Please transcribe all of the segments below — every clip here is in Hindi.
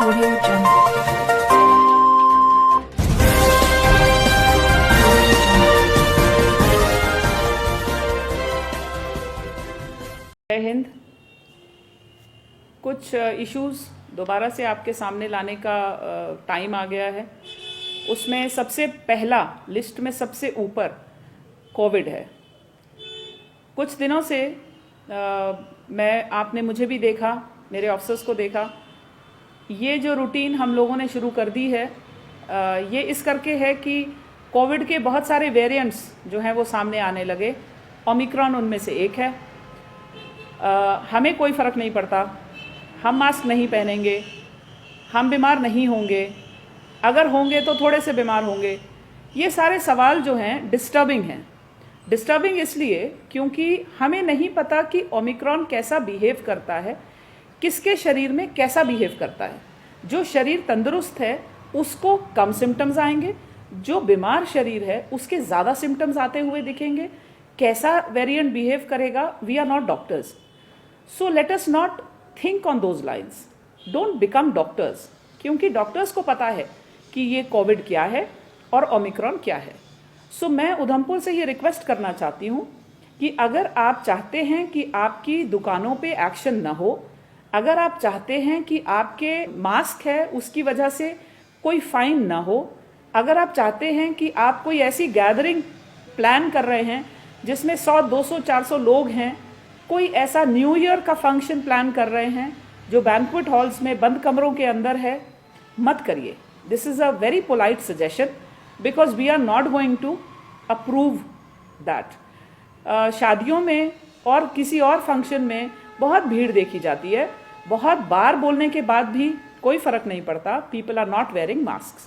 Audio Jungle. जय हिंद। कुछ इश्यूज़ दोबारा से आपके सामने लाने का टाइम आ गया है। उसमें सबसे पहला लिस्ट में सबसे ऊपर कोविड है। कुछ दिनों से आपने मुझे भी देखा, मेरे ऑफिसर्स को देखा। ये जो रूटीन हम लोगों ने शुरू कर दी है, ये इस करके है कि कोविड के बहुत सारे वेरिएंट्स जो हैं वो सामने आने लगे। ओमिक्रॉन उनमें से एक है। हमें कोई फ़र्क नहीं पड़ता, हम मास्क नहीं पहनेंगे, हम बीमार नहीं होंगे, अगर होंगे तो थोड़े से बीमार होंगे। ये सारे सवाल जो हैं डिस्टर्बिंग हैं। डिस्टर्बिंग इसलिए क्योंकि हमें नहीं पता कि ओमिक्रॉन कैसा बिहेव करता है, किसके शरीर में कैसा बिहेव करता है। जो शरीर तंदुरुस्त है उसको कम सिम्टम्स आएंगे, जो बीमार शरीर है उसके ज़्यादा सिम्टम्स आते हुए दिखेंगे। कैसा वेरिएंट बिहेव करेगा, we are not doctors, so let us not think on those lines. Don't become doctors, क्योंकि डॉक्टर्स को पता है कि ये कोविड क्या है और ओमिक्रॉन क्या है। सो मैं उधमपुर से ये रिक्वेस्ट करना चाहती हूँ कि अगर आप चाहते हैं कि आपकी दुकानों पे एक्शन ना हो, अगर आप चाहते हैं कि आपके मास्क है उसकी वजह से कोई फाइन ना हो, अगर आप चाहते हैं कि आप कोई ऐसी गैदरिंग प्लान कर रहे हैं जिसमें 100, 200, 400 लोग हैं, कोई ऐसा न्यू ईयर का फंक्शन प्लान कर रहे हैं जो बैंक्वेट हॉल्स में बंद कमरों के अंदर है, मत करिए। This is a very polite suggestion because we are not going to approve that. शादियों में और किसी और फंक्शन में बहुत भीड़ देखी जाती है, बहुत बार बोलने के बाद भी कोई फ़र्क नहीं पड़ता। People are not wearing mask.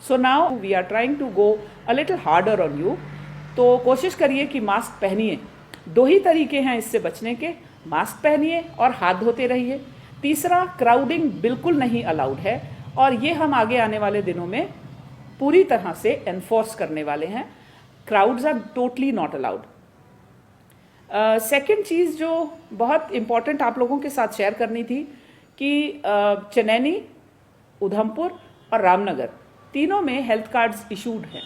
So now we are trying to go a little harder on you. तो कोशिश करिए कि मास्क पहनिए। 2 ही तरीके हैं इससे बचने के, मास्क पहनिए और हाथ धोते रहिए। तीसरा, क्राउडिंग बिल्कुल नहीं अलाउड है और ये हम आगे आने वाले दिनों में पूरी तरह से एनफोर्स करने वाले हैं। Crowds are totally not allowed. Second चीज़ जो बहुत इम्पॉर्टेंट आप लोगों के साथ शेयर करनी थी कि चनैनी, उधमपुर और रामनगर तीनों में हेल्थ कार्ड्स इशूड हैं।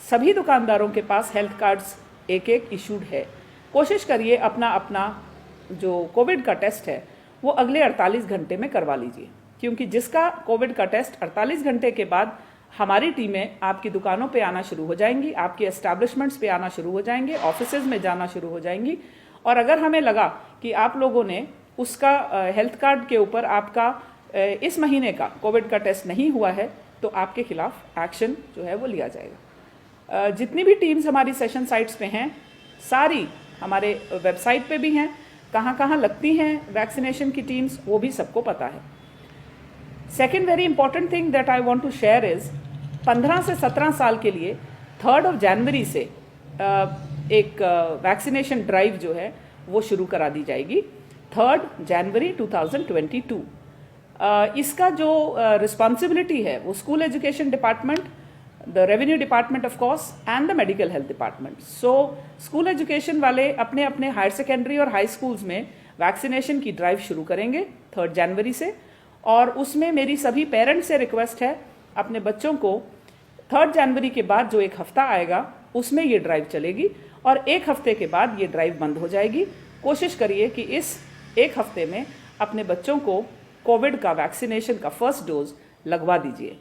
सभी दुकानदारों के पास हेल्थ कार्ड्स एक इशूड है। कोशिश करिए अपना अपना जो कोविड का टेस्ट है वो अगले 48 घंटे में करवा लीजिए, क्योंकि जिसका कोविड का टेस्ट 48 घंटे के बाद हमारी टीमें आपकी दुकानों पे आना शुरू हो जाएंगी, आपके एस्टैब्लिशमेंट्स पे आना शुरू हो जाएंगे, ऑफिसेज में जाना शुरू हो जाएंगी। और अगर हमें लगा कि आप लोगों ने उसका हेल्थ कार्ड के ऊपर आपका इस महीने का कोविड का टेस्ट नहीं हुआ है तो आपके खिलाफ एक्शन जो है वो लिया जाएगा। जितनी भी टीम्स हमारी सेशन साइट्स पे हैं, सारी हमारे वेबसाइट पे भी हैं। कहाँ कहाँ लगती हैं वैक्सीनेशन की टीम्स वो भी सबको पता है। Second very important thing that I want to share is 15 से 17 साल के लिए 3 जनवरी से एक वैक्सीनेशन ड्राइव जो है वो शुरू करा दी जाएगी। 3 जनवरी 2022। इसका जो रिस्पॉन्सिबिलिटी है वो school education department, the revenue department of course and the medical health department. So school education वाले अपने अपने हायर सेकेंडरी और हाई स्कूल्स में वैक्सीनेशन की ड्राइव शुरू करेंगे 3 जनवरी से। और उसमें मेरी सभी पेरेंट्स से रिक्वेस्ट है, अपने बच्चों को 3 जनवरी के बाद जो एक हफ्ता आएगा उसमें ये ड्राइव चलेगी और 1 हफ्ते के बाद ये ड्राइव बंद हो जाएगी। कोशिश करिए कि इस 1 हफ्ते में अपने बच्चों को कोविड का वैक्सीनेशन का फर्स्ट डोज लगवा दीजिए।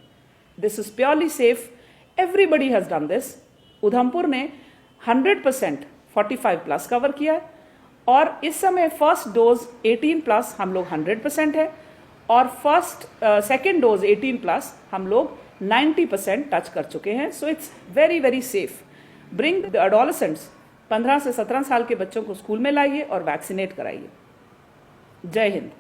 This is purely safe, everybody has done this. Udhampur ने 100% 45+ कवर किया है और इस समय फर्स्ट डोज 18+ हम लोग 100% है और सेकेंड डोज 18+ हम लोग 90% टच कर चुके हैं। So it's very very safe. Bring the adolescents, 15 से 17 साल के बच्चों को स्कूल में लाइए और वैक्सीनेट कराइए। जय हिंद।